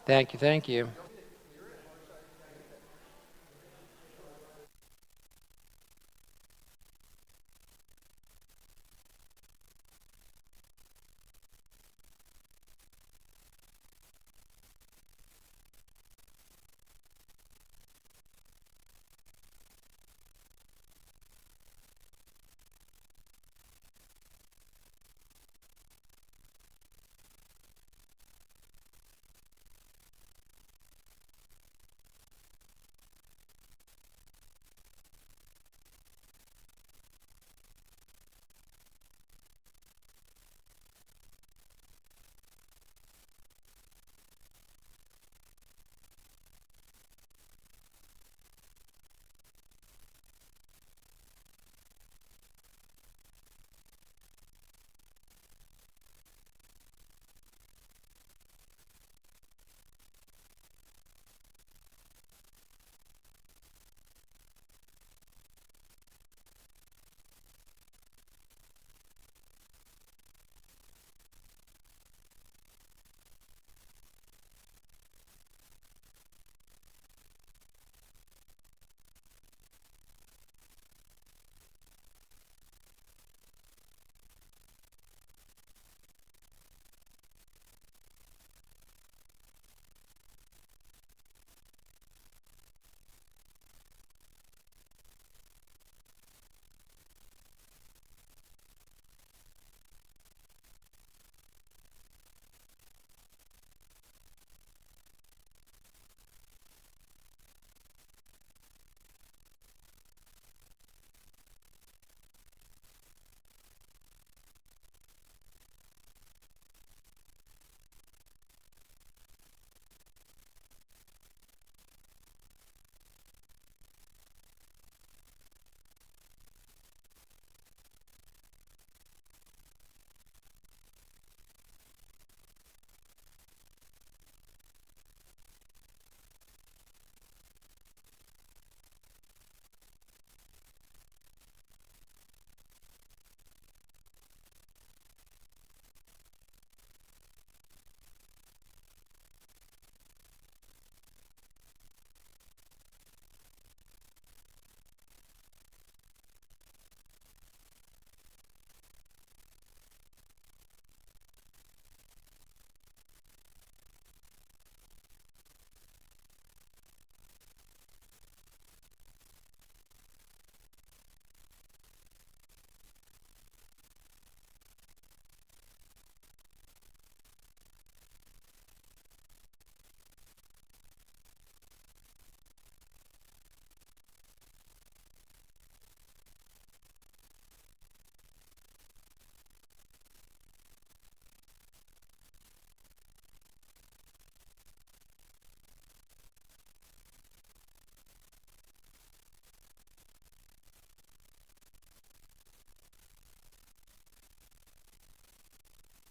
Thank you, thank you.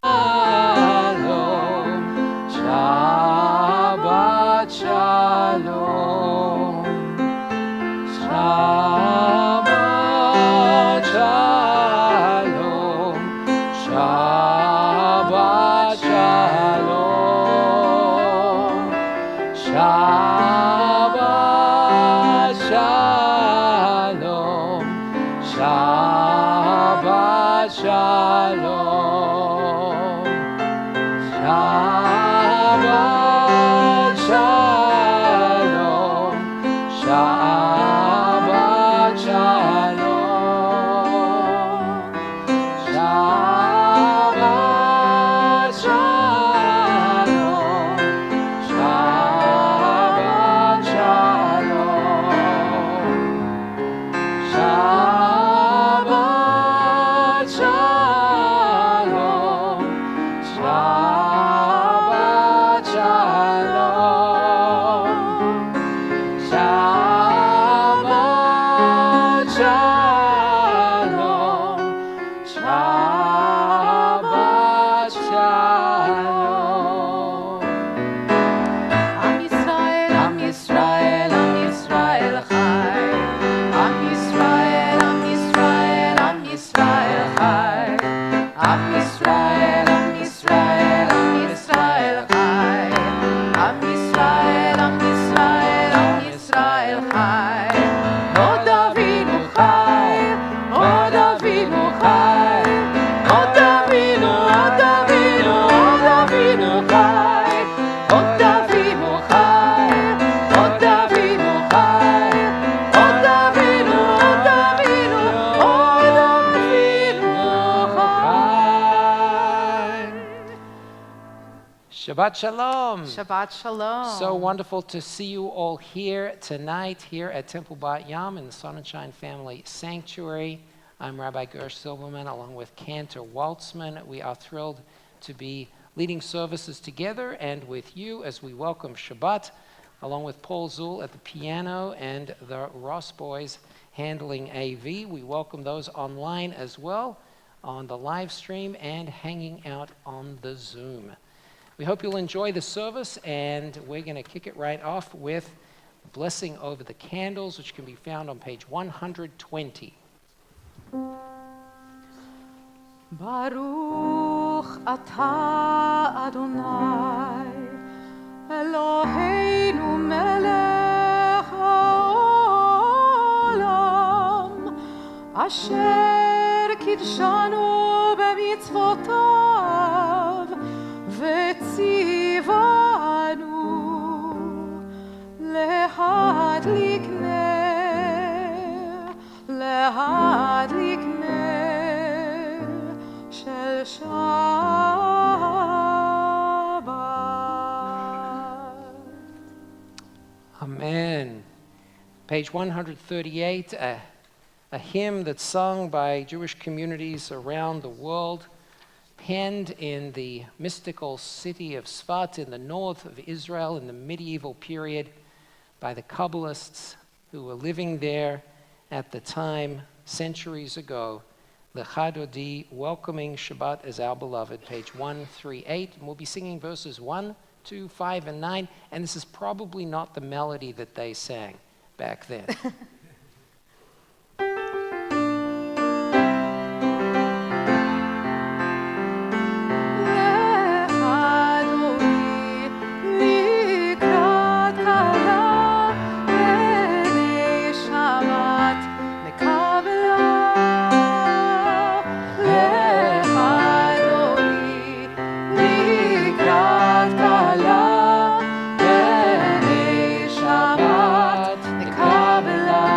Shalom, Shabbat Shalom, Shabbat Shalom, Shabbat Shalom, Shabbat Shalom, Shabbat Shalom, Shabbat Shalom, Shabbat Shalom, Shabbat Shalom, Shabbat Shabbat Shalom. Shabbat Shalom. So wonderful to see you all here tonight, here at Temple Bat Yahm in the Sun and Shine Family Sanctuary. I'm Rabbi Gersh Silverman, along with Cantor Waltzman. We are thrilled to be leading services together and with you as we welcome Shabbat, along with Paul Zuhl at the piano and the Ross boys handling AV. We welcome those online as well on the live stream and hanging out on the Zoom. We hope you'll enjoy the service, and we're going to kick it right off with a blessing over the candles, which can be found on page 120. Baruch atah Adonai Eloheinu melech haolam asher kidshanu b'mitzvotav v'tzivanu lehadlik ner shel Shabbat. Amen. Page 138, a hymn that's sung by Jewish communities around the world, penned in the mystical city of Sfat in the north of Israel in the medieval period by the Kabbalists who were living there at the time, centuries ago. L'chadodi, welcoming Shabbat as our beloved, page 138. And we'll be singing verses 1, 2, 5, and 9. And this is probably not the melody that they sang back then. Kabbalah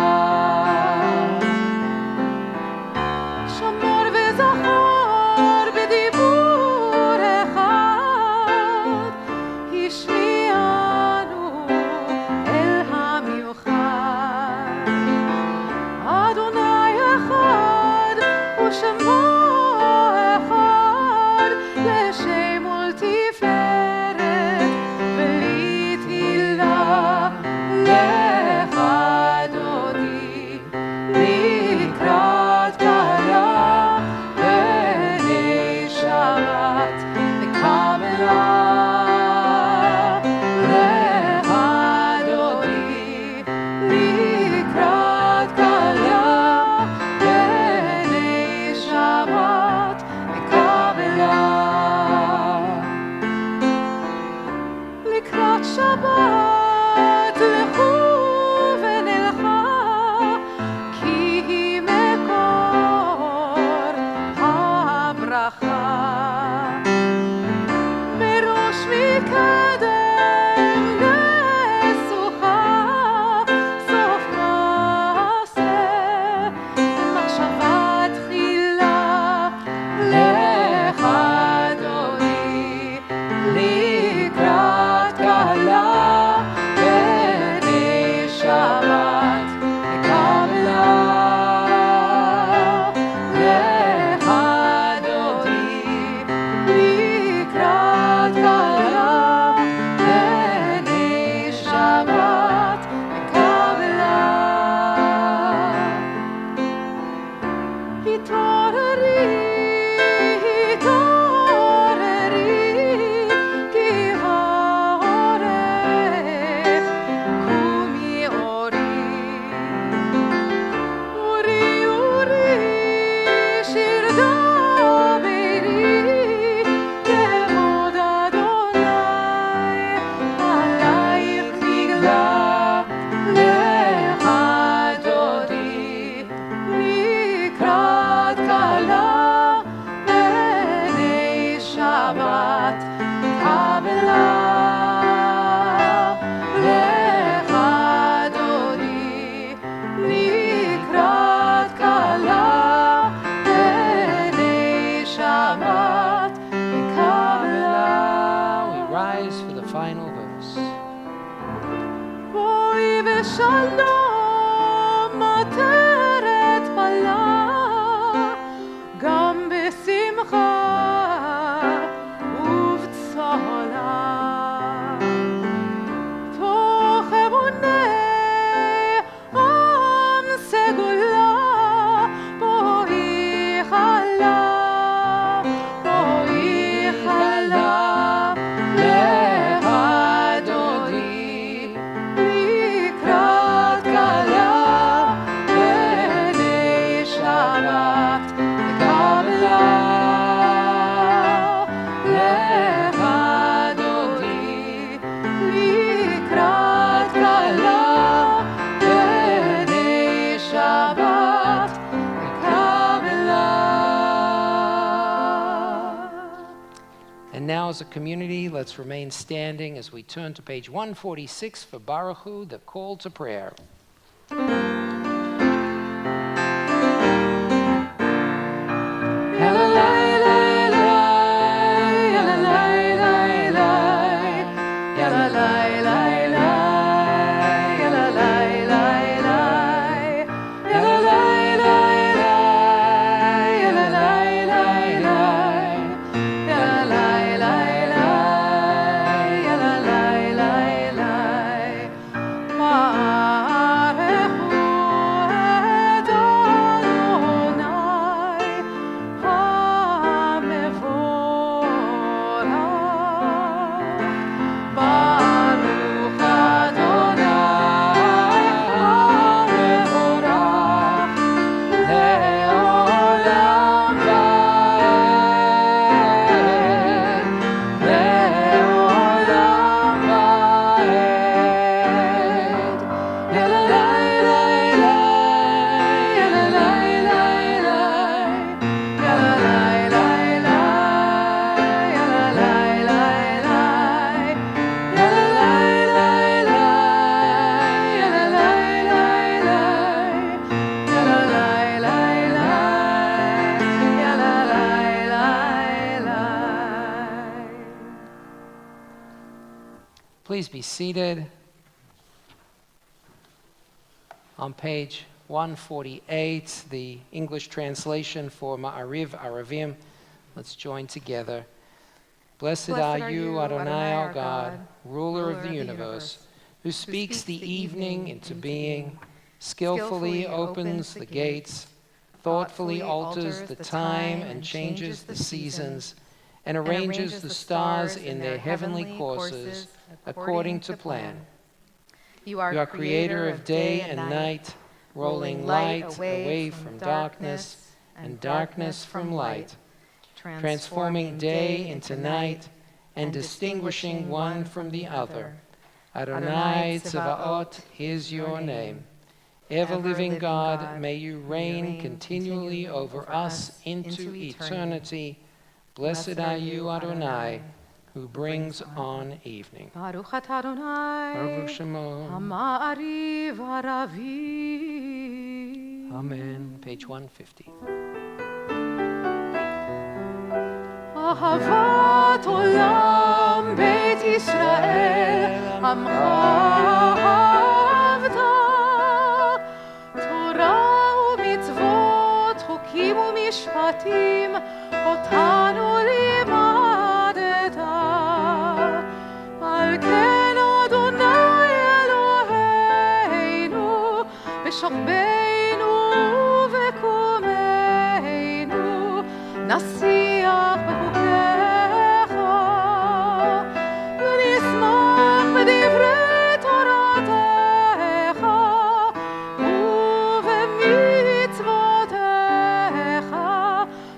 בשלום עטרת פלה, גם בשמחה ובצהלה. תוך אמוני עם סגולה, בו היא חלה, בו היא חלה, להדודי לקראת כלה, בני שבת קבלה. להדודי לקראת כלה, בני שבת קבלה. And now as a community, let's remain standing as we turn to page 146 for Baruch Hu, the call to prayer. Please be seated. On page 148, the English translation for Ma'ariv Aravim. Let's join together. Blessed are you, Adonai, our God, ruler of the universe, who speaks the evening into being, skillfully opens the gates, thoughtfully alters the time and changes the seasons, and arranges the stars in their heavenly courses according to plan. You are creator of day and night, rolling light away from darkness and darkness from light, transforming day into night and distinguishing one from the other. Adonai Tzevaot is your name. Ever-living God, may you reign continually over us into eternity. Blessed are you, Adonai, who brings on evening. Baruch atah Adonai, Baruch Shemo. Ha'ma'ariv ha'ravim. Amen. Page 150. אהבת עולם בית ישראל, עמך אהבת. תורה ומצוות, חוקים ומשפטים, אותנו לימדת. על כן אדוני אלוהינו, בשוכבנו ובקומנו, נשיח בחוקיך, ונשמח בדברי תורתך, ובמצוותיך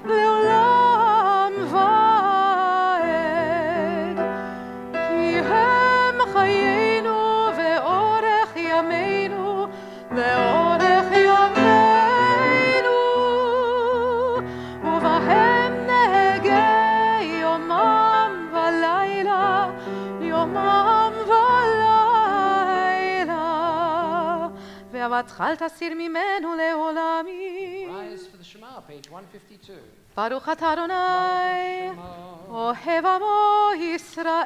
לעולם ועד. כי הם חיינו ואורך ימינו, ואורך ימינו, ובהם נהגה יומם ולילה, יומם ולילה. ואהבתך אל תסיר ממנו לעולמים. Rise for the Shema, page 152. ברוך אתה אדוני, אוהב עמו ישראל.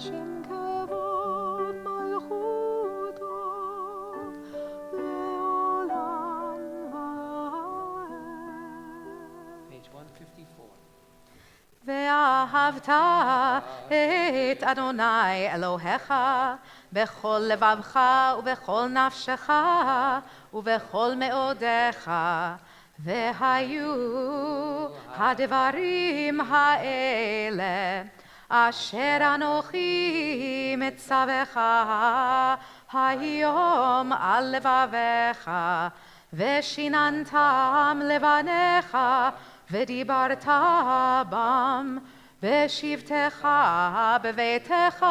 שם כבוד מלכותו לעולם ועד. Page 154. ואהבת את אדוני אלוהיך בכל לבבך ובכל נפשך ובכל מאודיך, והיו הדברים האלה אשר אנוכי מצווך היום על לבביך, ושיננתם לבניך ודיברת בם בשבתך בביתך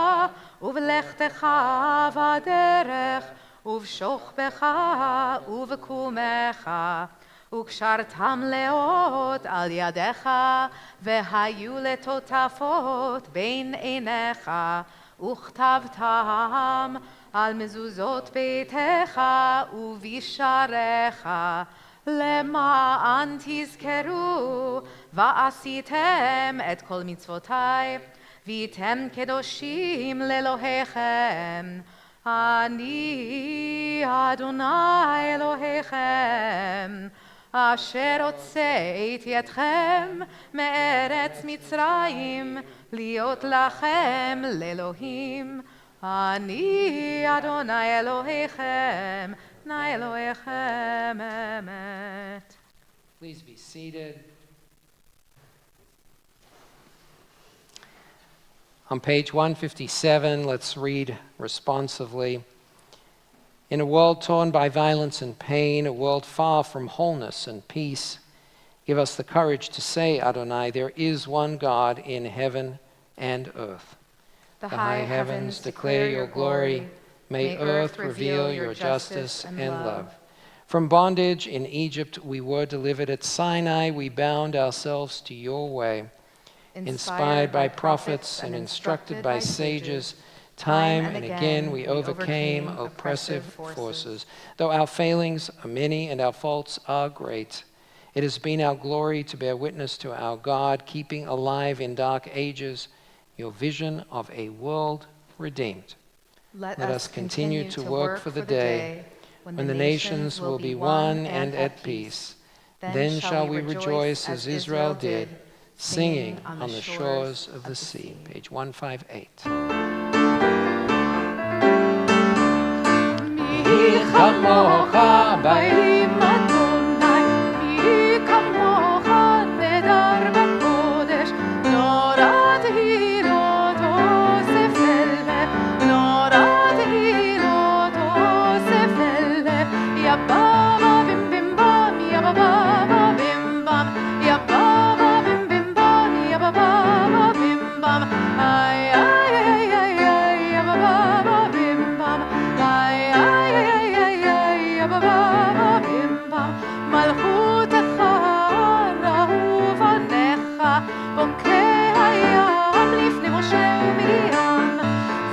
ובלכתך בדרך ובשוכבך ובקומך, וקשרתם לאות על ידיך והיו לטוטפות בין עיניך, וכתבתם על מזוזות ביתך ובשעריך, למען תזכרו ועשיתם את כל מצוותיי והייתם קדושים לאלוהיכם. אני אדוני אלוהיכם אשר הוצאתי אתכם מארץ מצרים להיות לכם לאלוהים. אני אדוני אלוהיכם, אדוני אלוהיכם אמת. Please be seated. On page 157, let's read responsively. In a world torn by violence and pain, a world far from wholeness and peace, give us the courage to say, Adonai, there is one God in heaven and earth. The high heavens declare your glory. May earth reveal your justice and love. From bondage in Egypt we were delivered. At Sinai we bound ourselves to your way. Inspired by prophets and instructed by sages, time and again we overcame oppressive forces. Though our failings are many and our faults are great, it has been our glory to bear witness to our God, keeping alive in dark ages your vision of a world redeemed. Let us continue to work for the day when the nations will be one and at peace. Then shall we rejoice as Israel did, singing on the shores of the sea. Page 158. מי כמוך בעלים אדוני, מי כמוך נדר בקודש, נורת הילות אוסף אלף, נורת הילות אוסף אלף, יא בבא בים בים בם, יא בבא בים בם, יא בבא בים בים בם, יא בבא בים בם, איי איי איי איי איי, יא בבא בים בם, איי איי איי איי איי, יא בבא בים בם, מלכותך ראו בניך, בוקי הים לפני משה ומרים,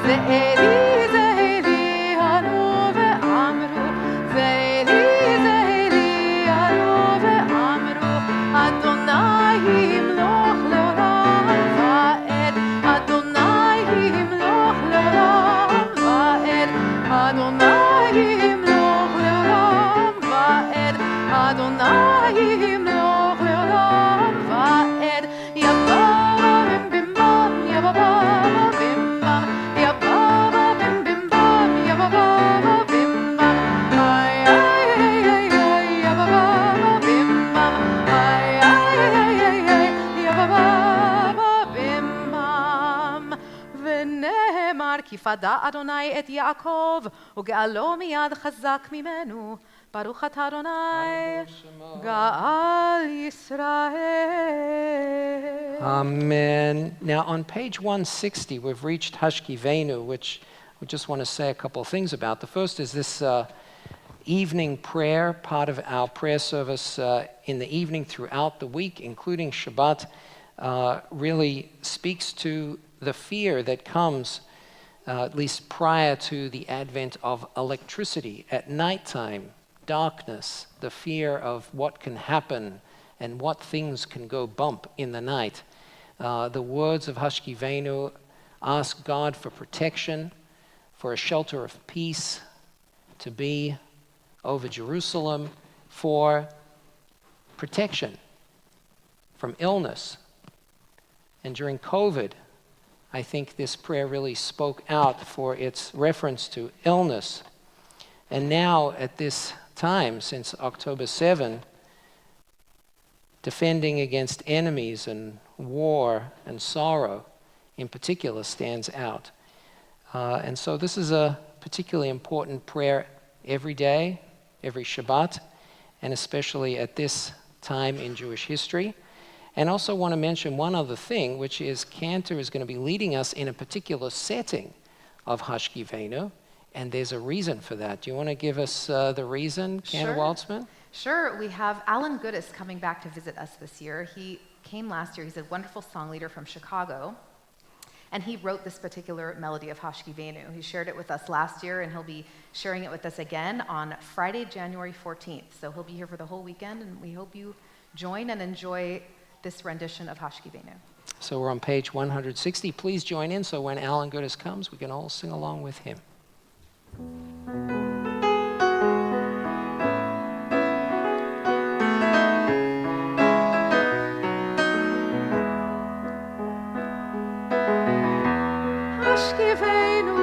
זה אלי ענו ואמרו, זה אלי ענו ואמרו, אדוני ימלוך לעולם ועד, אדוני ימלוך לעולם ועד, אדוני ימלוך לעולם ועד, אדוני ימלוך לעולם ועד, יא בבא בים בים בם, יא בבא בים בם, יא בבא בים בים בם, יא בבא בים בם, איי איי איי איי איי, יא בבא בים בם, איי איי איי איי איי, יא בבא בים בם. ונאמר כי פדה אדוני את יעקב וגאלו מיד חזק ממנו, ברוך אתה אדוני גאל ישראל. Amen. Now on page 160 we've reached Hashkivenu, which we just want to say a couple of things about. The first is this evening prayer, part of our prayer service in the evening throughout the week, including Shabbat, really speaks to the fear that comes at least prior to the advent of electricity at nighttime, darkness, the fear of what can happen and what things can go bump in the night. The words of Hashkivenu ask God for protection, for a shelter of peace to be over Jerusalem, for protection from illness. And during COVID, I think this prayer really spoke out for its reference to illness. And now, at this time, since October 7, defending against enemies and war and sorrow in particular stands out. And so this is a particularly important prayer every day, every Shabbat, and especially at this time in Jewish history. And also want to mention one other thing, which is Cantor is going to be leading us in a particular setting of Hashkivenu, and there's a reason for that. Do you want to give us the reason, Cantor Waltzman? Sure. We have Alan Goodis coming back to visit us this year. He came last year. He's a wonderful song leader from Chicago, and he wrote this particular melody of Hashkivenu. He shared it with us last year, and he'll be sharing it with us again on Friday, January 14th. So he'll be here for the whole weekend, and we hope you join and enjoy this rendition of Hashkivenu. So we're on page 160. Please join in so when Alan Goodis comes, we can all sing along with him. Hashkivenu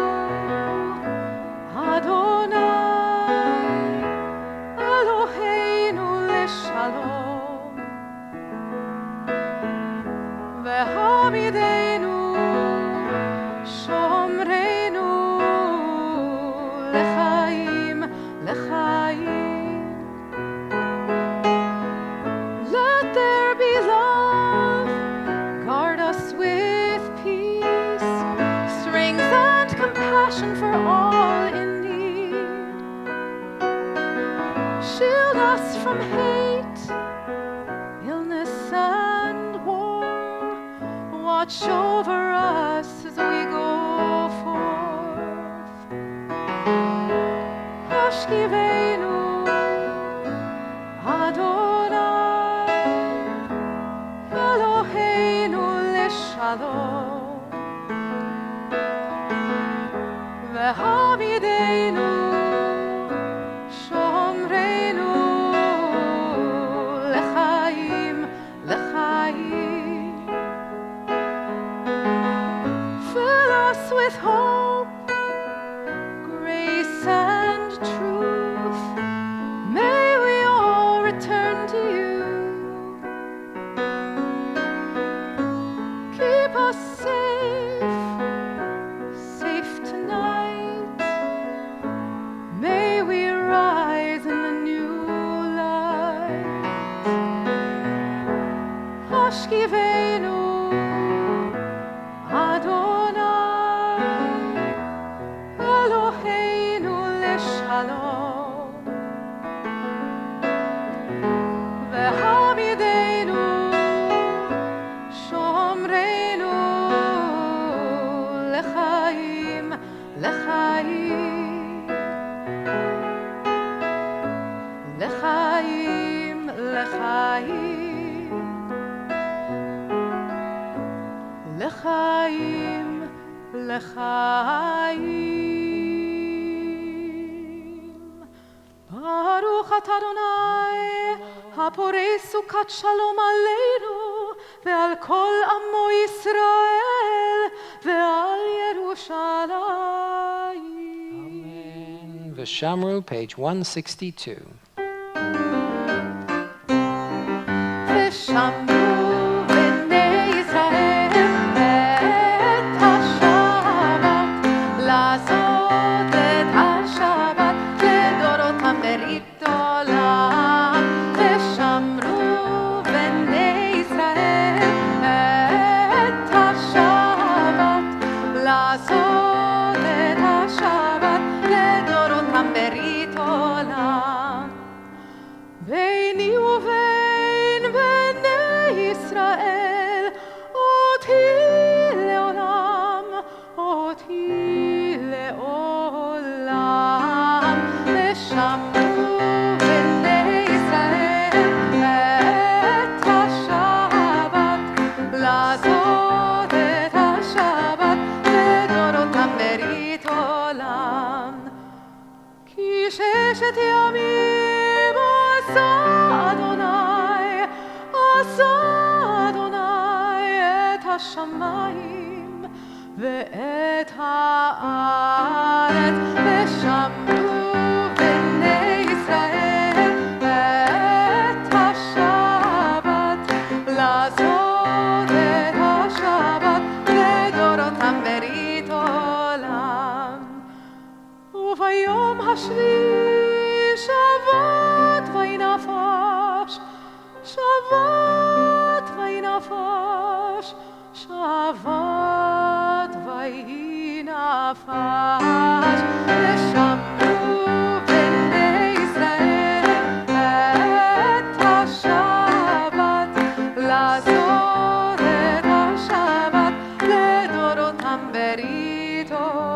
Adonai Eloheinu leshalom Vehamidenu Shomreinu Lechaim Lechaim. Let there be love, guard us with peace, strength and compassion for all in need. Shield us from hate, illness and war. Watch over us as we go forth. Hashkivenu Adonai Eloheinu leshalom Vehamidenu Shomreinu Lechaim Lechaim. Fill us with hope, grace and truth. May we all return to you. Keep us safe tonight. May we rise in the new light. Hashkivenu Adonai Eloheinu leshalom Vehamidenu Shomreinu Lechaim Lechaim Lechaim Lechaim Lechaim Lechaim. Baruch atah Adonai haporei sukat shalom aleinu ve'al kol amo Yisrael ve'al Yerushalayim. Amen. V'shamru, page 162. V'shamru bnei Yisrael et haShabbat, לעשות את השבת לדורותם ברית עולם. ושמרו בני ישראל את השבת, לעשות את השבת לדורותם ברית עולם. ביני ובין בני ישראל אותי לעולם, אותי לעולם. ושמרו בני ישראל את השבת, לעשות את השבת ששת ימים עשה אדוני את השמיים ואת הארץ, ושמעו בני ישראל את השבת, לעשות את השבת לדורותם ברית עולם. וביום השביעי שבת וינפש, שבת וינפש, שבת וינפש, ושמעו בני ישראל את השבת, לעשות את השבת לדורותם ברית עולם.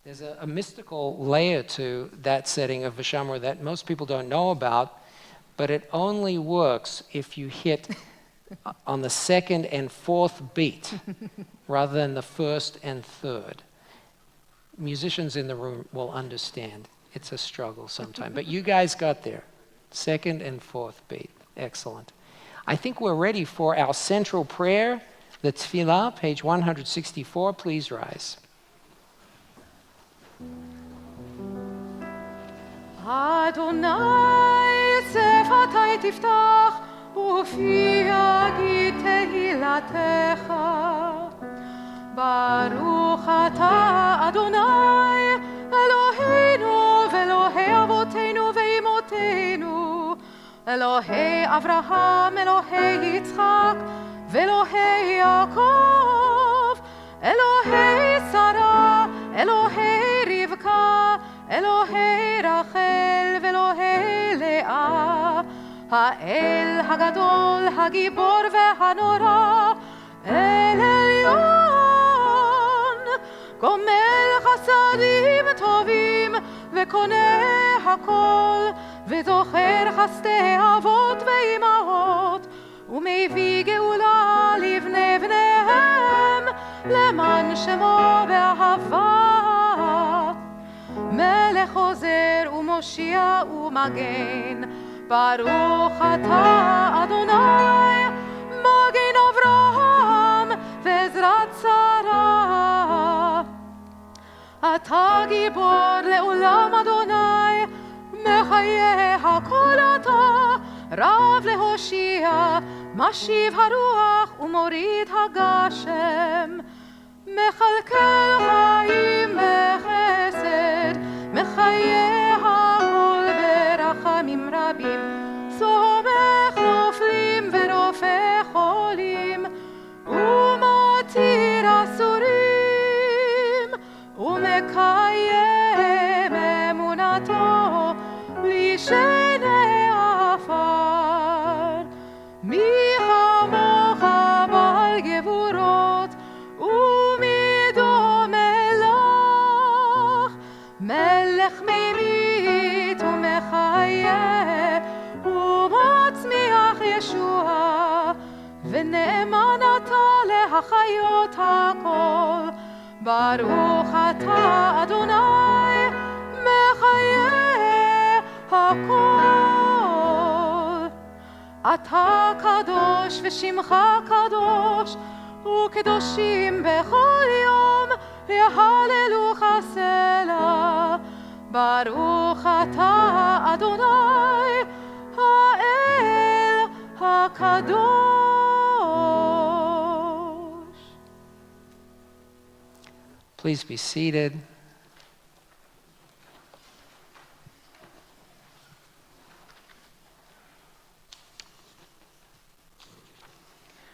There's a mystical layer to that setting of Vishamar that most people don't know about, but it only works if you hit on the second and fourth beat rather than the first and third. Musicians in the room will understand. It's a struggle sometimes, but you guys got there. Second and fourth beat. Excellent. I think we're ready for our central prayer, the Tefillah, page 164. Please rise. אדוני שפתי תפתח ופי יגיד תהילתך, ברוך אתה אדוני אלוהינו ואלוהי אבותינו ואמותינו, אלוהי אברהם אלוהי יצחק ואלוהי יעקב, אלוהי שרה אלוהי רבקה, אלוהי רחל ואלוהי לאה, האל הגדול הגיבור והנורא, אל עליון, גומל חסדים טובים וקונה הכל, וזוכר חסדי אבות ואימהות, ומביא גאולה לבני בניהם, למען שמו באהבה. מלך עוזר ומושיע ומגן, ברוך אתה אדוני, מגן אברהם ועזרת שרה. אתה גיבור לעולם אדוני, מחיה הכל אתה, רב להושיע, משיב הרוח ומוריד הגשם, מחלקל חיים בחסד, מחיה הכל ברחמים רבים, סומך נופלים ורופא חולים, ומתיר אסורים, ומקיים אמונתו בלי שני עפר. מי כמוך בעל גבורות ומי דומה לך, מלך ממית ומחיה ומצמיח ישועה, ונאמן אתה להחיות הכל, ברוך אתה אדוני מחיה הכל. אתה קדוש ושמך קדוש, וקדושים בכל יום יהללוך סלה, ברוך אתה אדוני האל הקדוש. Please be seated.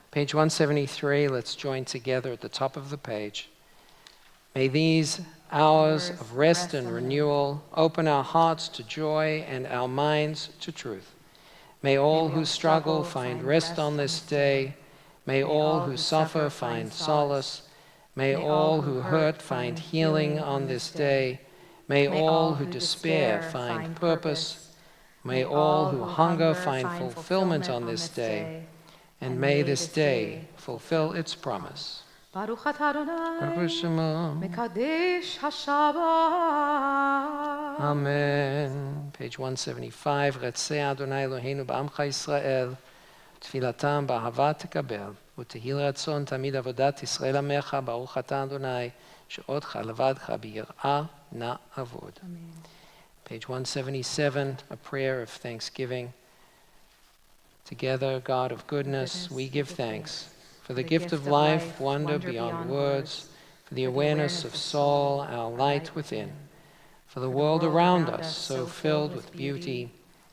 Page 173, let's join together at the top of the page. May these hours of rest and renewal open our hearts to joy and our minds to truth. May all who struggle find rest on this day. May all who suffer find solace. May all who hurt find healing on this day. May all who despair find purpose. May all who hunger find fulfillment on this day. And may this day fulfill its promise. Baruch atah Adonai, Baruch Shemo. Mekadesh HaShabbat. Amen. Page 175. Ratzeh Adonai Eloheinu ba'amcha Yisrael. תפילתם באהבה תקבל, ותהי רצון תמיד עבודת ישראל עמך, ברוך אתה אדוני, שעודך לבדך ביראה נעבוד. Page 177, a prayer of thanksgiving. Together, God of goodness, we give thanks for the gift of life, wonder beyond words, for the awareness of soul, our light within, for the world around us so filled with beauty,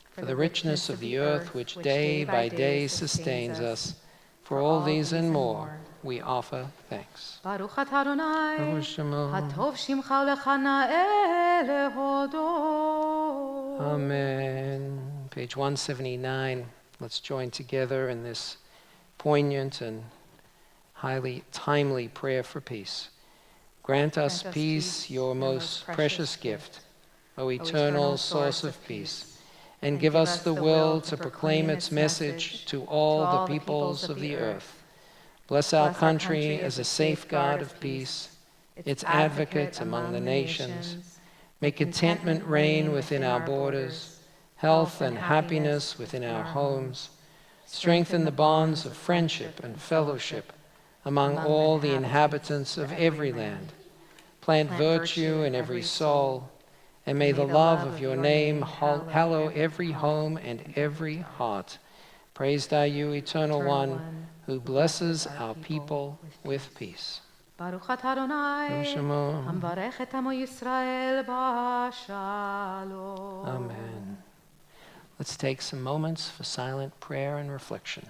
for the richness of the earth which day by day sustains us. For all these and more, we offer thanks. Baruch atah Adonai, Baruch Shemo. Hatov Shimcha Ulecha Na'eh Lehodot. Amen. Page 179. Let's join together in this poignant and highly timely prayer for peace. Grant us peace, your most precious gift, O eternal source of peace. And give us the will to proclaim its message to all the peoples of the earth. Bless our country as a safeguard of peace, its advocate among the nations. Make contentment reign within our borders, health and happiness within our homes. Strengthen the bonds of friendship and fellowship among all the inhabitants of every land. Plant virtue in every soul. And may the love of your name hallow every home and every heart. Praised are you, Eternal One, who blesses our people with peace. Baruch atah Adonai, Hamvarech et Amo Yisrael b'shalom. Amen. Let's take some moments for silent prayer and reflection.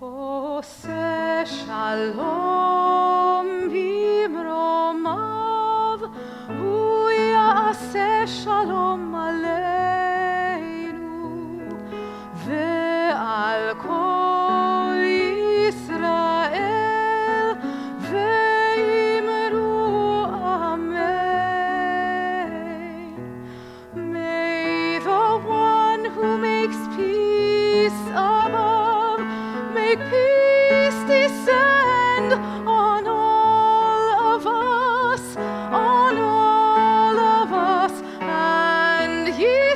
עושה שלום במרומיו, הוא יעשה שלום עלינו ועל כל ישראל, ואמרו אמן. May the one who makes peace above make peace descend on all of us, and he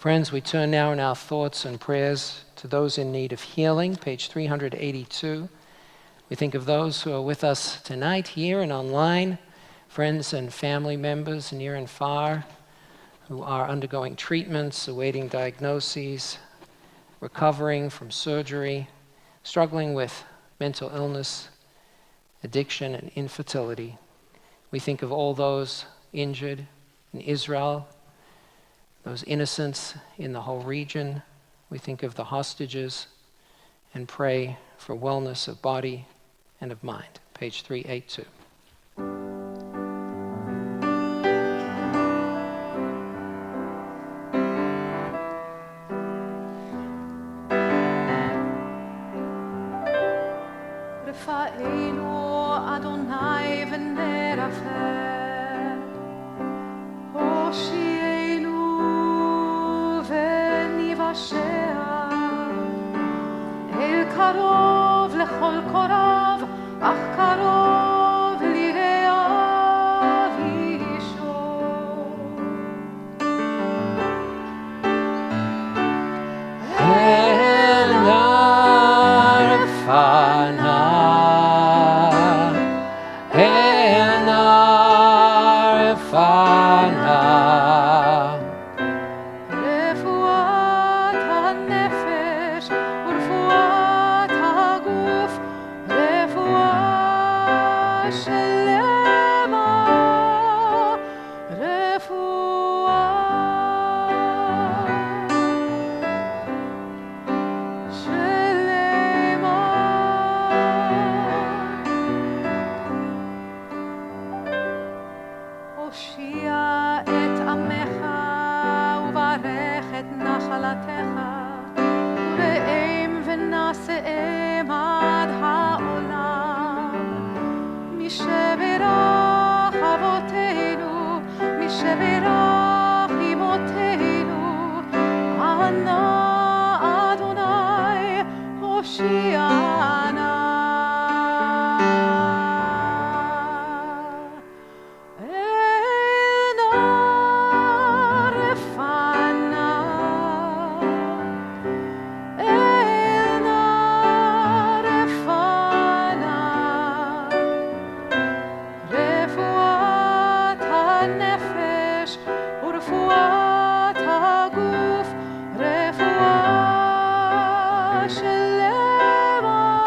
Friends, we turn now in our thoughts and prayers to those in need of healing, page 382. We think of those who are with us tonight here and online, friends and family members near and far, who are undergoing treatments, awaiting diagnoses, recovering from surgery, struggling with mental illness, addiction, and infertility. We think of all those injured in Israel, those innocents in the whole region. We think of the hostages and pray for wellness of body and of mind. Page 382. רפאנו אדוני ונרפא, הושיענו וניוושע, אל קרוב לכל קורב, אך קרוב לרעיו ישור. אל נא רפאנה, אל נא רפאנה. רפואת הנפש ורפואת הגוף, רפואה שלמה, רפואה שלמה. הושיע את עמך וברך את נחלתך, ורעם ונשאם עד העולם. מי שברך אבותינו, מי שברך אמותינו, ענה אדוני הושיענה. אל נא רפאנה, אל נא רפאנה, רפואת הנפש ורפואת הגוף, רפואה שלמה,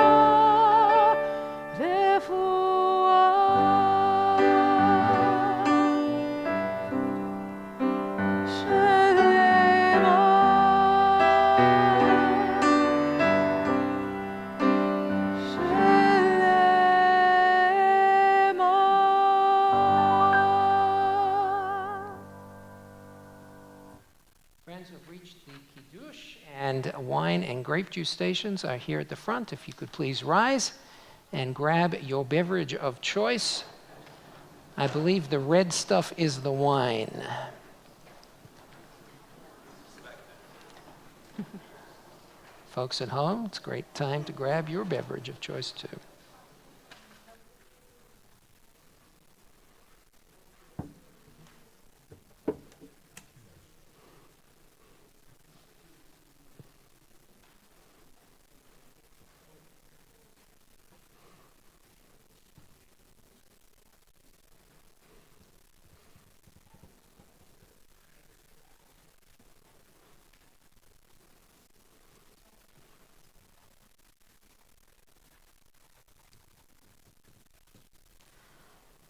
רפואה Friends who have reached the Kiddush and wine and grape juice stations are here at the front. If you could please rise and grab your beverage of choice. I believe the red stuff is the wine. Folks at home, it's a great time to grab your beverage of choice too.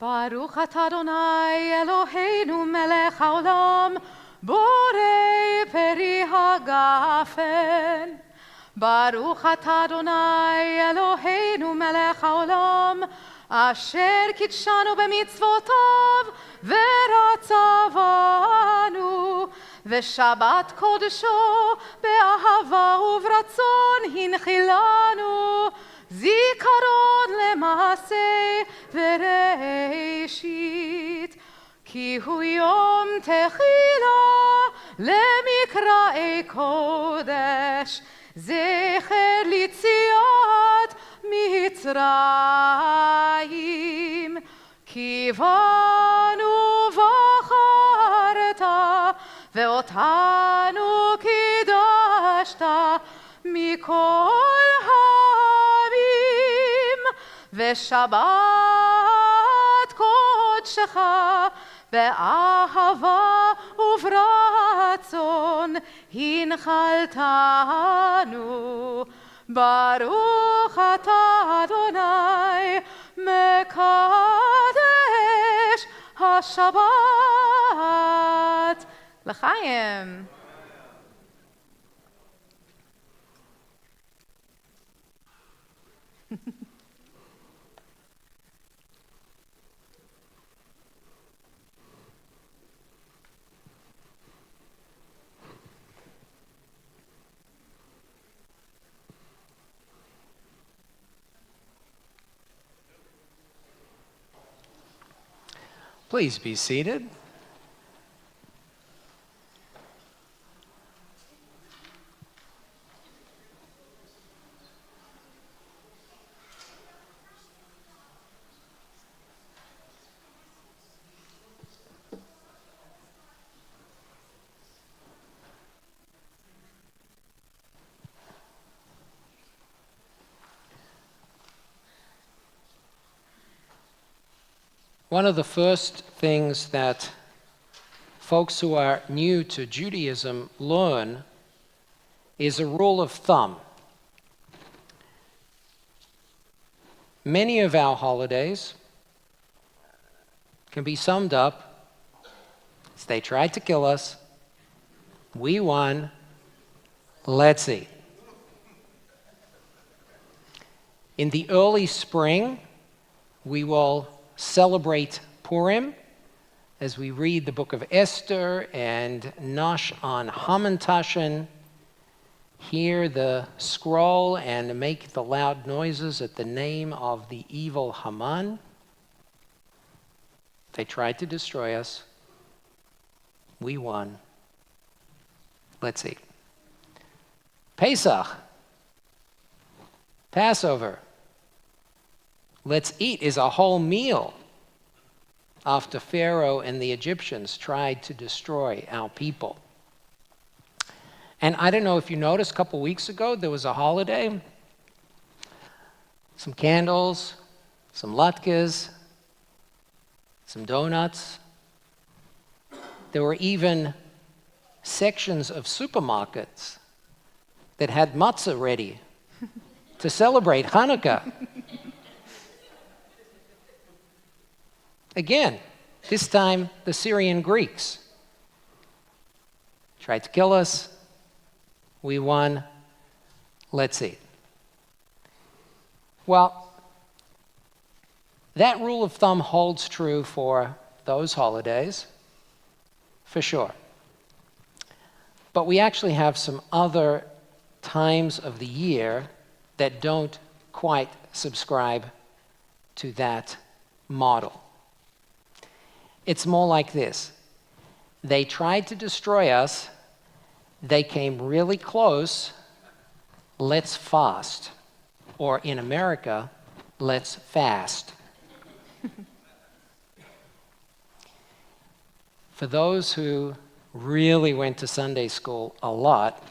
ברוך אתה אדוני אלוהינו מלך העולם, בורא פרי הגפן. ברוך אתה אדוני אלוהינו מלך העולם, אשר קידשנו במצוותיו ורצה בנו, ושבת קודשו באהבה וברצון הנחילנו, זיכרון למעשה וראשית, כי הוא יום תחילה למקראי קודש, זכר ליציאת מצרים. כי בנו בחרת ואותנו קידשת מכל העמים, ושבת קודשך באהבה וברצון הנחלתנו. ברוך אתה אדוני מקדש השבת. לחיים. Please be seated. One of the first things that folks who are new to Judaism learn is a rule of thumb. Many of our holidays can be summed up as they tried to kill us, we won, let's eat. In the early spring, we will celebrate Purim as we read the book of Esther and Nosh on Hamantashen, hear the scroll and make the loud noises at the name of the evil Haman. They tried to destroy us. We won. Let's eat. Pesach, Passover. Let's eat is a whole meal after Pharaoh and the Egyptians tried to destroy our people. And I don't know if you noticed, a couple weeks ago, there was a holiday, some candles, some latkes, some donuts. There were even sections of supermarkets that had matzah ready to celebrate Hanukkah. Again, this time the Syrian Greeks tried to kill us. We won. Let's eat. Well, that rule of thumb holds true for those holidays, for sure. But we actually have some other times of the year that don't quite subscribe to that model. It's more like this. They tried to destroy us. They came really close. Let's fast. Or in America, let's fast. For those who really went to Sunday school a lot,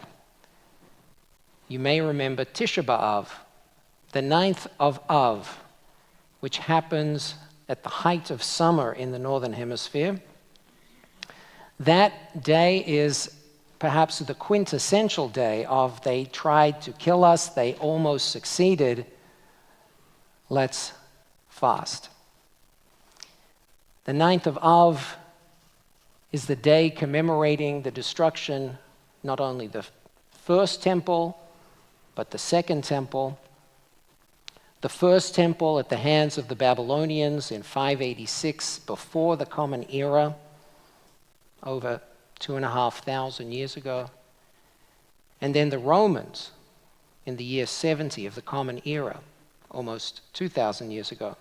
you may remember Tisha B'Av, the 9th of Av, which happens at the height of summer in the Northern Hemisphere. That day is perhaps the quintessential day of they tried to kill us, they almost succeeded, let's fast. The 9th of Av is the day commemorating the destruction, not only the first temple, but the second temple. The first temple at the hands of the Babylonians in 586 before the Common Era, over 2,500 years ago. And then the Romans in the year 70 of the Common Era, almost 2,000 years ago.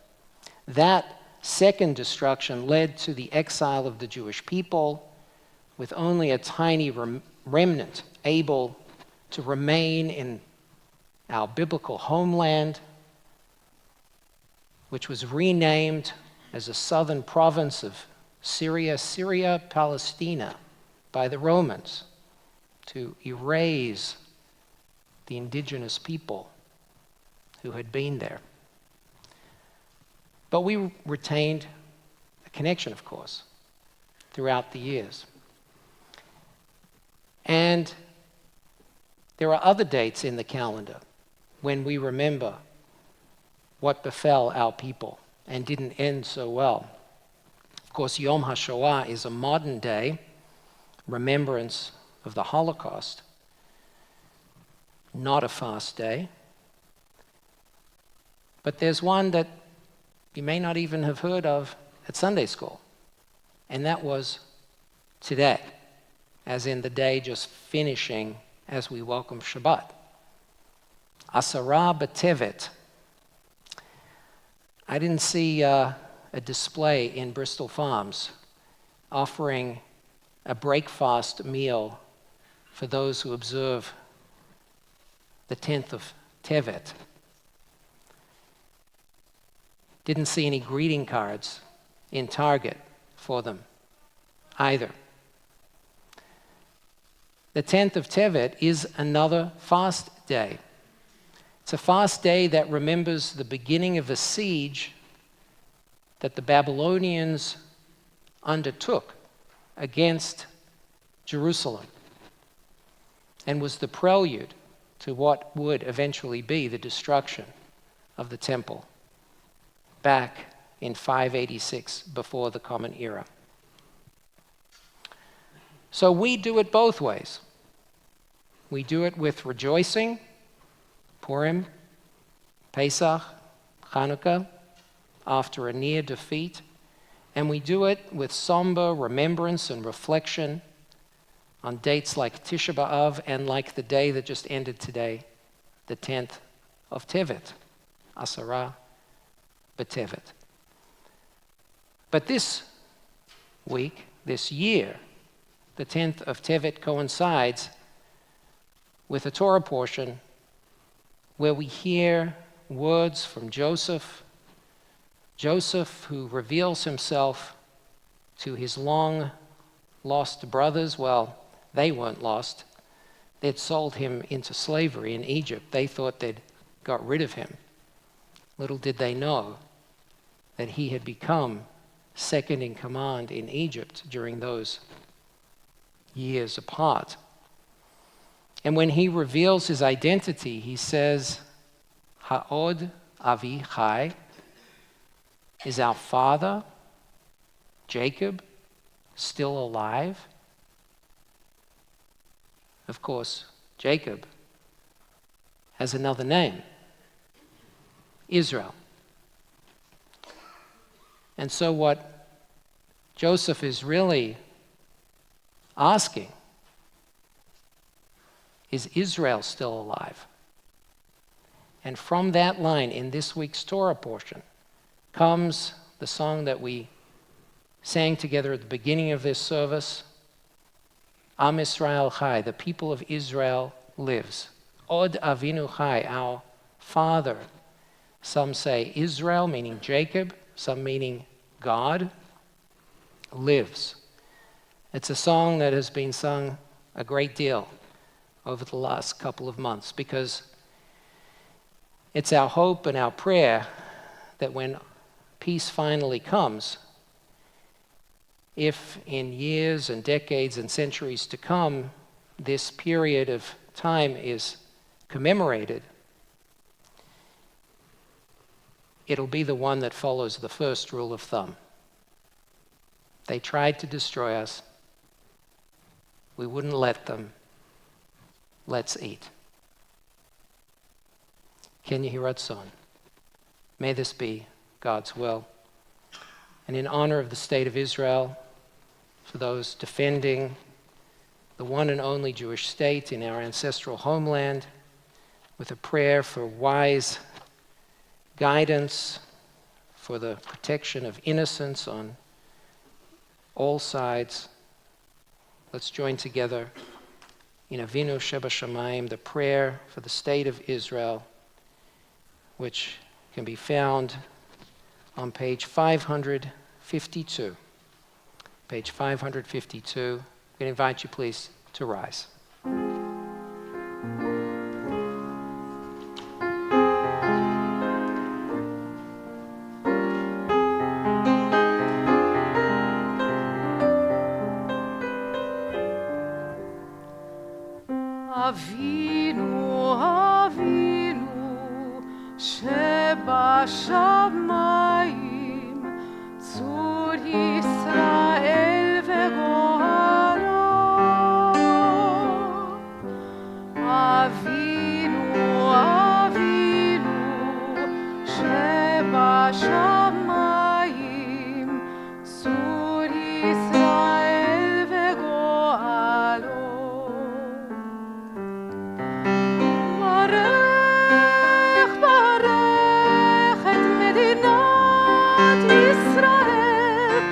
That second destruction led to the exile of the Jewish people, with only a tiny remnant able to remain in our biblical homeland, which was renamed as a southern province of Syria, Syria Palestina, by the Romans to erase the indigenous people who had been there. But we retained a connection, of course, throughout the years. And there are other dates in the calendar when we remember what befell our people and didn't end so well. Of course, Yom HaShoah is a modern day remembrance of the Holocaust, not a fast day. But there's one that you may not even have heard of at Sunday school, and that was today, as in the day just finishing as we welcome Shabbat. Asara B'Tevet. I didn't see a display in Bristol Farms offering a breakfast meal for those who observe the 10th of Tevet. Didn't see any greeting cards in Target for them either. The 10th of Tevet is another fast day. It's a fast day that remembers the beginning of a siege that the Babylonians undertook against Jerusalem and was the prelude to what would eventually be the destruction of the temple back in 586 before the Common Era. So we do it both ways. We do it with rejoicing, Purim, Pesach, Hanukkah, after a near defeat, and we do it with somber remembrance and reflection on dates like Tisha B'Av and like the day that just ended today, the 10th of Tevet, Asara B'Tevet. But this week, this year, the 10th of Tevet coincides with a Torah portion where we hear words from Joseph who reveals himself to his long-lost brothers. Well, they weren't lost. They'd sold him into slavery in Egypt. They thought they'd got rid of him. Little did they know that he had become second in command in Egypt during those years apart. And when he reveals his identity, he says, Ha'od Avi Chai, is our father, Jacob, still alive? Of course, Jacob has another name, Israel. And so what Joseph is really asking, is Israel still alive? And from that line in this week's Torah portion comes the song that we sang together at the beginning of this service, Am Israel Chai, the people of Israel lives. Od Avinu Chai, our father. Some say Israel, meaning Jacob, some meaning God, lives. It's a song that has been sung a great deal over the last couple of months because it's our hope and our prayer that when peace finally comes, if in years and decades and centuries to come, this period of time is commemorated, it'll be the one that follows the first rule of thumb. They tried to destroy us. We wouldn't let them. Let's eat. Ken Yehiratzon. May this be God's will. And in honor of the state of Israel, for those defending the one and only Jewish state in our ancestral homeland, with a prayer for wise guidance, for the protection of innocence on all sides, let's join together in Avinu Sheba Shamayim, the prayer for the state of Israel, which can be found on page 552. Page 552. We're going to invite you, please, to rise. אבינו, אבינו, שבשמיים, צור ישראל וגואלו. אבינו, אבינו, שבשמיים, צור ישראל וגואלו. ברך, ברך את מדינת ישראל,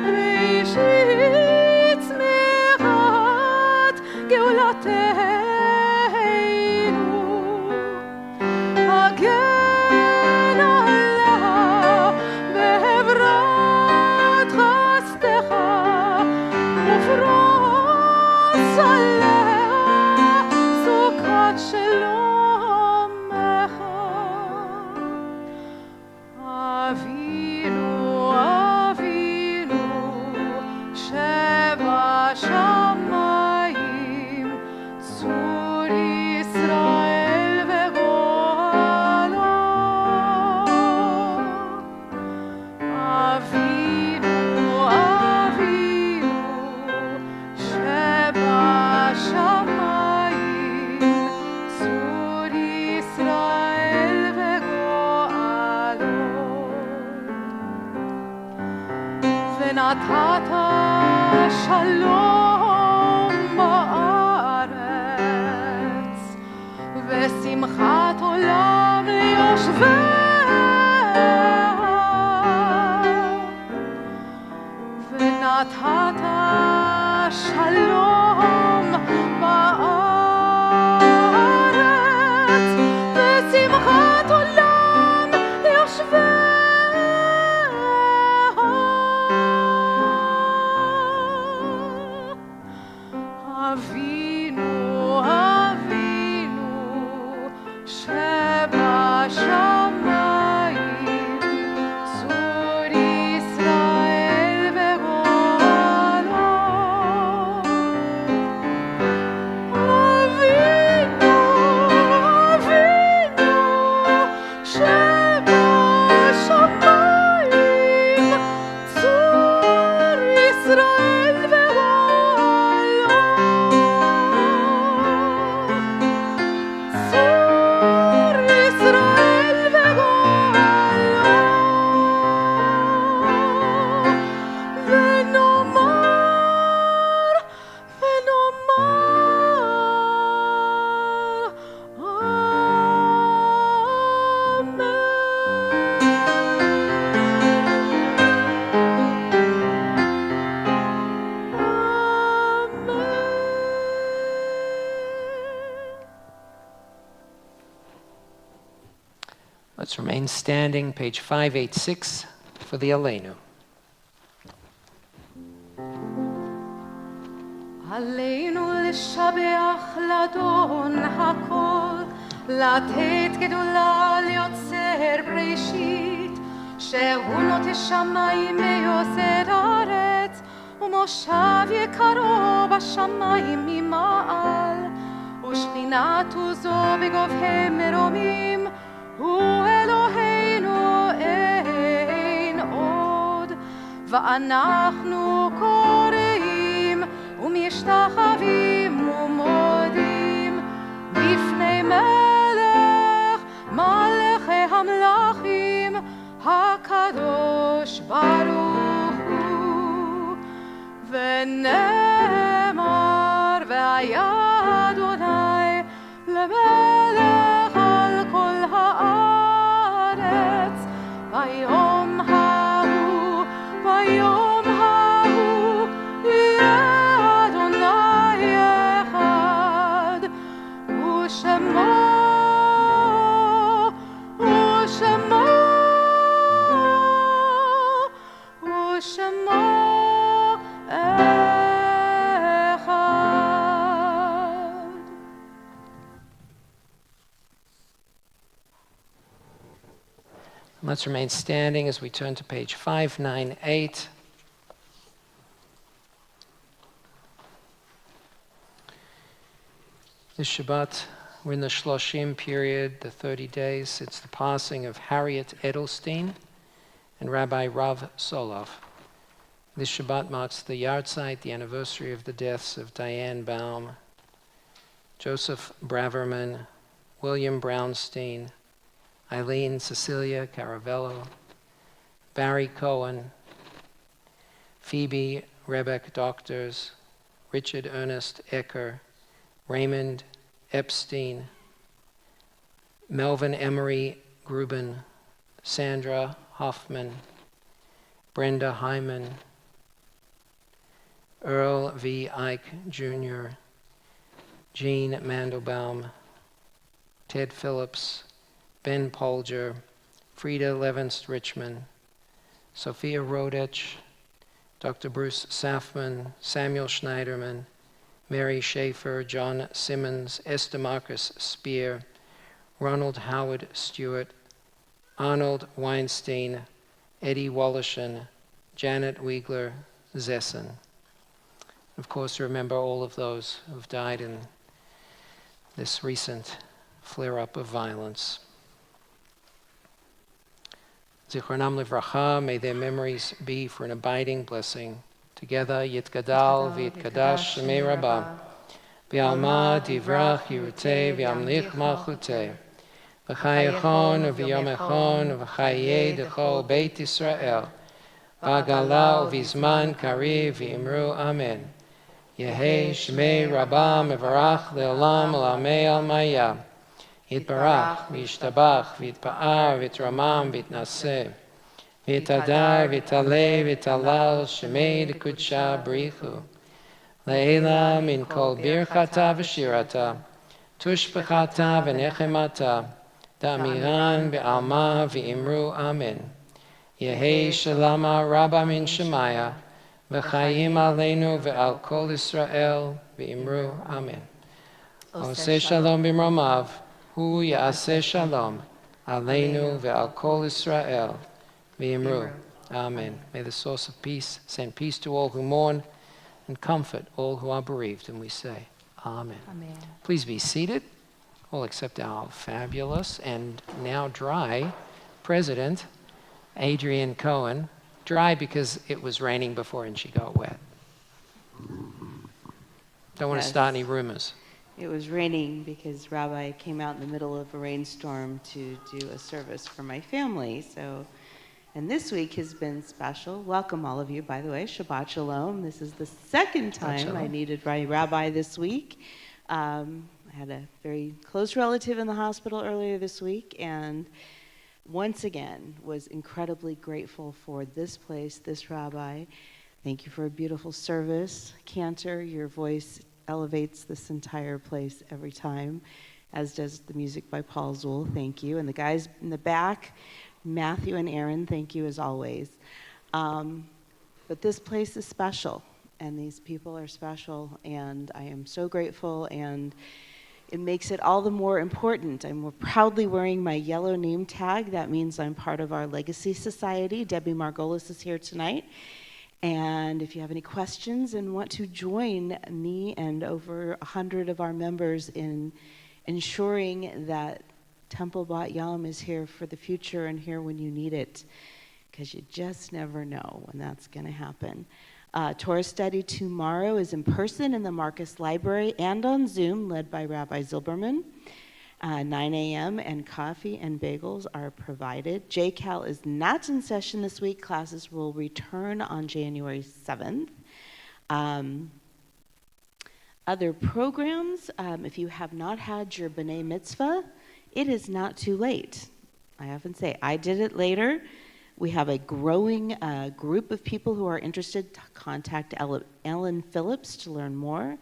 ראשית צמיחת גאולתנו. הגן עליה בחברת חסדך, ופרוס עליה סוכת שלומך. אבינו, אבינו, שבשמיים, צור ישראל וגואלו. אבינו, אבינו, שבשמיים, צור ישראל וגואלו. ונתת שלום בארץ, ושמחת עולם ליושביה. ונתת שלום בארץ, ושמחת עולם ליושביה. אבינו, אבינו, שבשמיים, צור ישראל וגואלו. אבינו, אבינו, שבשמיים, צור ישראל וגואלו. צור ישראל וגואלו. ונאמר, ונאמר, Let's remain standing, page 586, for the Aleinu. עלינו לשבח לאדון הכל, לתת גדולה ליוצר בראשית, שהוא נוטה שמיים ויוסד ארץ, ומושב יקרו בשמיים ממעל, ושכינת עוזו בגובהי מרומים, הוא אלוהינו אין עוד. ואנחנו קוראים ומשתחווים ומודים בפני מלך מלכי המלכים הקדוש ברוך הוא. ונאמר והיה אדוני למלך על כל הארץ, ביום ההוא, ביום ההוא יהיה אדוני אחד, ושמו, ושמו, ושמו אחד. Let's remain standing as we turn to page 598. This Shabbat, we're in the Shloshim period, the 30 days. It's the passing of Harriet Edelstein and Rabbi Rav Solov. This Shabbat marks the yahrzeit, the anniversary of the deaths of Diane Baum, Joseph Braverman, William Brownstein, Eileen Cecilia Caravello, Barry Cohen, Phoebe Rebek Doctors, Richard Ernest Ecker, Raymond Epstein, Melvin Emery Gruben, Sandra Hoffman, Brenda Hyman, Earl V. Ike Jr., Jean Mandelbaum, Ted Phillips, Ben Polger, Frida Levenst Richmond, Sophia Rodich, Dr. Bruce Safman, Samuel Schneiderman, Mary Schaefer, John Simmons, Esther Marcus Spear, Ronald Howard Stewart, Arnold Weinstein, Eddie Woloshin, Janet Wiegler Zessen. Of course, remember all of those who've died in this recent flare-up of violence. Zichronam livracha, may their memories be for an abiding blessing. Together, Yitgadal v'Yitkadash Shemei Rabbah, v'Alma divrach Yirutei v'Yamlich Malchutei, v'Chayechon v'Yomechon v'Chayei d'chol Beit Yisrael, v'Agala v'Zman Kariv v'Imru Amen. Yehei Shemei Rabbah mevarach le'olam l'amei al-maya. Yitbarach v'Yishtabach v'Yitpa'ar v'Yitramam v'Yitnaseh. V'Yitadar v'Yitaleh v'Yitalal Shemei d'Kudsha B'richu. Le'ela min kol birchata v'shirata, tushbechata v'nechemata, da'amiran v'alma v'imru amen. Yehei shalama rabba min shemaya, v'chayim aleinu v'al kol Yisrael v'imru amen. Oseh shalom b'mromav, hu ya'aseh shalom, aleinu v'al kol Yisrael v'imru amen. May the source of peace send peace to all who mourn and comfort all who are bereaved. And we say, amen. Amen. Please be seated. All except our fabulous and now dry President, Adrienne Cohen. Dry because it was raining before and she got wet. Don't want to start any rumors. It was raining because Rabbi came out in the middle of a rainstorm to do a service for my family. And this week has been special. Welcome all of you, by the way. Shabbat Shalom. This is the second time I needed my rabbi this week. I had a very close relative in the hospital earlier this week, and once again was incredibly grateful for this place, this rabbi. Thank you for a beautiful service. Cantor, your voice elevates this entire place every time, as does the music by Paul Zuhl. Thank you. And the guys in the back, Matthew and Aaron, thank you as always. But this place is special, and these people are special, and I am so grateful, and it makes it all the more important. I'm proudly wearing my yellow name tag. That means I'm part of our Legacy Society. Debbie Margolis is here tonight. And if you have any questions and want to join me and over 100 of our members in ensuring that Temple Bat Yahm is here for the future and here when you need it, because you just never know when that's going to happen. Torah study tomorrow is in person in the Marcus Library and on Zoom, led by Rabbi Zilberman. 9 a.m. and coffee and bagels are provided. JCAL is not in session this week. Classes will return on January 7th. Other programs, if you have not had your B'nai Mitzvah, it is not too late. I often say, I did it later. We have a growing group of people who are interested. Contact Ellen Phillips to learn more.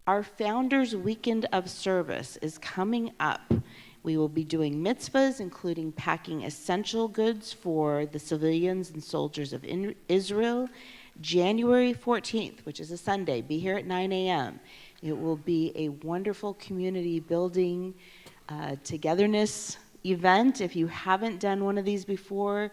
Our Founders Weekend of Service is coming up. We will be doing mitzvahs, including packing essential goods for the civilians and soldiers of Israel. January 14th, which is a Sunday, be here at 9 a.m. It will be a wonderful community building, togetherness event. If you haven't done one of these before,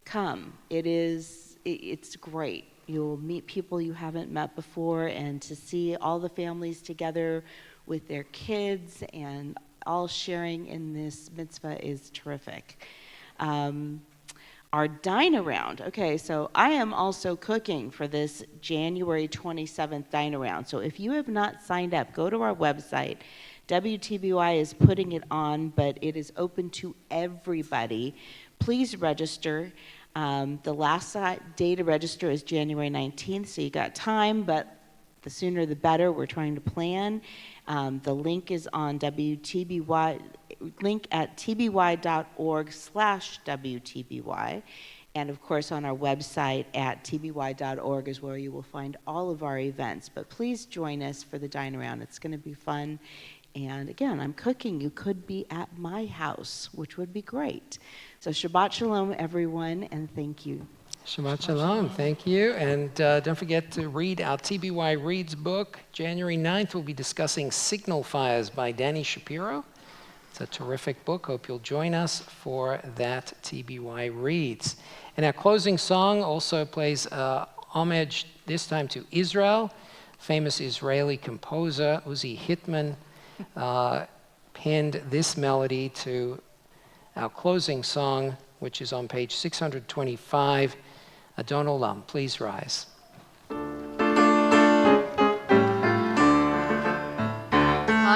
come. It's great. You'll meet people you haven't met before, and to see all the families together with their kids and all sharing in this mitzvah is terrific. Our dine-around. Okay, so I am also cooking for this January 27th dine-around. So if you have not signed up, go to our website. WTBY is putting it on, but it is open to everybody. Please register. The last day to register is January 19th, so you got time, but the sooner the better. We're trying to plan. The link is on WTBY, link at tby.org/WTBY. And of course, on our website at tby.org is where you will find all of our events. But please join us for the dine around. It's going to be fun. And again, I'm cooking. You could be at my house, which would be great. So Shabbat Shalom, everyone, and thank you. Shabbat Shalom. Thank you. And don't forget to read our TBY Reads book. January 9th, we'll be discussing Signal Fires by Danny Shapiro. It's a terrific book. Hope you'll join us for that TBY Reads. And our closing song also plays homage this time to Israel. Famous Israeli composer Uzi Hitman penned this melody to our closing song, which is on page 625, Adon Olam. Please rise.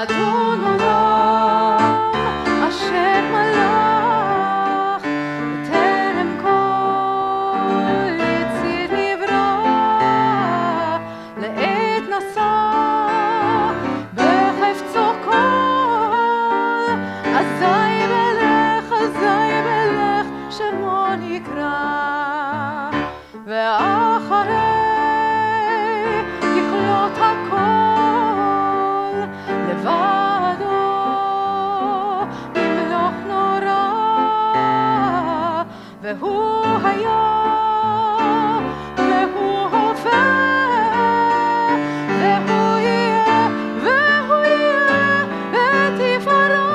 אדון עולם, אשר מלך, בטרם כל יציר נברא, לעת נשא בחפצו כל, אזי מלך שמו נקרא, ואחרי ככלות הכל לבדו ימלוך נורא, והוא היה והוא הווה והוא יהיה בתפארה.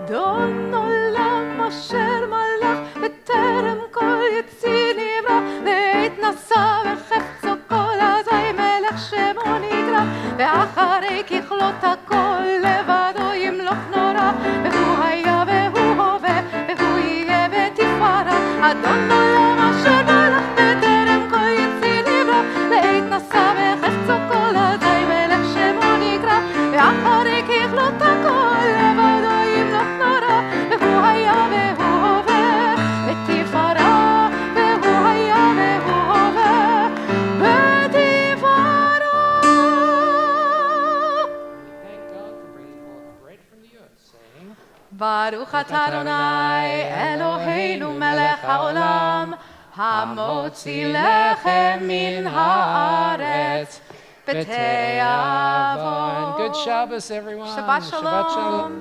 אדון עולם אשר מלך בטרם כל יציר נברא, לעת נשא בחפצו כל, אזי מלך שמו נקרא, ואחרי ככלות הכל לבדו ימלוך נורא, והוא היה והוא הווה והוא יהיה בתפארה. אדון עולם אשר מלך בטרם כל יציר נברא, לעת נשא בחפצו כל, אזי מלך שמו נקרא, ואחרי ככלות הכל לבדו ימלוך נורא, והוא היה והוא הווה בתפארה, והוא היה והוא הווה בתפארה. Thank God for bringing forth bread from the earth, saying, ברוך אתה אדוני אלוהינו מלך העולם, המוציא לחם מן הארץ בתיאבון. Good Shabbos, everyone. Shabbat shalom.